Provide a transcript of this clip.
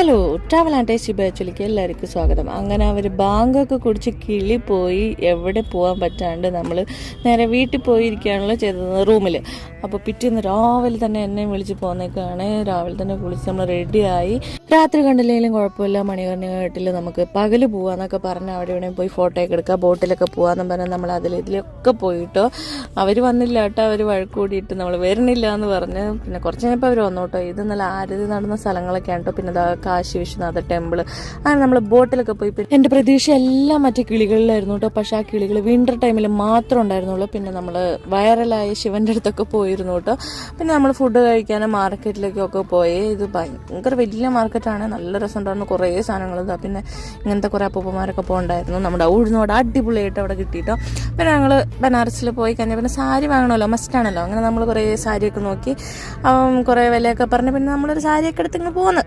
Hello, travel and tasty ബാച്ചിലേക്ക് എല്ലാവർക്കും സ്വാഗതം. അങ്ങനെ അവർ ബാങ്കൊക്കെ കുടിച്ച് കിളി പോയി എവിടെ പോകാൻ പറ്റാണ്ട് നമ്മൾ നേരെ വീട്ടിൽ പോയിരിക്കുകയാണല്ലോ ചെയ്തത് റൂമിൽ. അപ്പോൾ പിറ്റേന്ന് രാവിലെ തന്നെ എന്നെ വിളിച്ച് പോന്നേക്കാണ്. രാവിലെ തന്നെ കുളിച്ച് നമ്മൾ റെഡിയായി. രാത്രി കണ്ടില്ലെങ്കിലും കുഴപ്പമില്ല, മണികണ്ഠിൽ നമുക്ക് പകൽ പോകാമെന്നൊക്കെ പറഞ്ഞ് അവിടെ ഇവിടെ പോയി ഫോട്ടോ ഒക്കെ എടുക്കുക, ബോട്ടിലൊക്കെ പോകാമെന്ന് പറഞ്ഞാൽ നമ്മൾ ഇതിലൊക്കെ പോയിട്ടോ. അവർ വന്നില്ല കേട്ടോ, അവർ വഴക്ക് കൂടിയിട്ട് നമ്മൾ വരുന്നില്ല എന്ന് പറഞ്ഞ്. പിന്നെ കുറച്ച് കഴിഞ്ഞപ്പോൾ അവർ വന്നു കേട്ടോ. ഇത് നല്ല ആരതി നടന്ന സ്ഥലങ്ങളൊക്കെയാണ് കേട്ടോ. പിന്നെ കാശി വിശ്വനാഥ ടെമ്പിൾ, അങ്ങനെ നമ്മൾ ബോട്ടിലൊക്കെ പോയി. എൻ്റെ പ്രതീക്ഷ എല്ലാം മറ്റേ കിളികളിലായിരുന്നു കേട്ടോ. പക്ഷെ ആ കിളികൾ വിൻ്റർ ടൈമിൽ മാത്രം ഉണ്ടായിരുന്നുള്ളൂ. പിന്നെ നമ്മൾ വൈറലായ ശിവൻ്റെ അടുത്തൊക്കെ പോയിരുന്നു കേട്ടോ. പിന്നെ നമ്മൾ ഫുഡ് കഴിക്കാനും മാർക്കറ്റിലേക്കൊക്കെ പോയി. ഇത് ഭയങ്കര വലിയ മാർക്കറ്റാണ്, നല്ല രസമുണ്ടായിരുന്നു, കുറേ സാധനങ്ങൾ. പിന്നെ ഇങ്ങനത്തെ കുറേ അപ്പൂപ്പന്മാരൊക്കെ പോകണ്ടായിരുന്നു. നമ്മുടെ ഉഴുന്നോട് അടിപൊളിയായിട്ട് അവിടെ കിട്ടിയിട്ടോ. പിന്നെ ഞങ്ങൾ ബനാറസിൽ പോയി കഴിഞ്ഞാൽ പിന്നെ സാരി വാങ്ങണമല്ലോ, മസ്റ്റാണല്ലോ. അങ്ങനെ നമ്മൾ കുറേ സാരിയൊക്കെ നോക്കി കുറേ വിലയൊക്കെ പറഞ്ഞ് പിന്നെ നമ്മളൊരു സാരിയൊക്കെ എടുത്ത് ഇങ്ങനെ പോകുന്നു.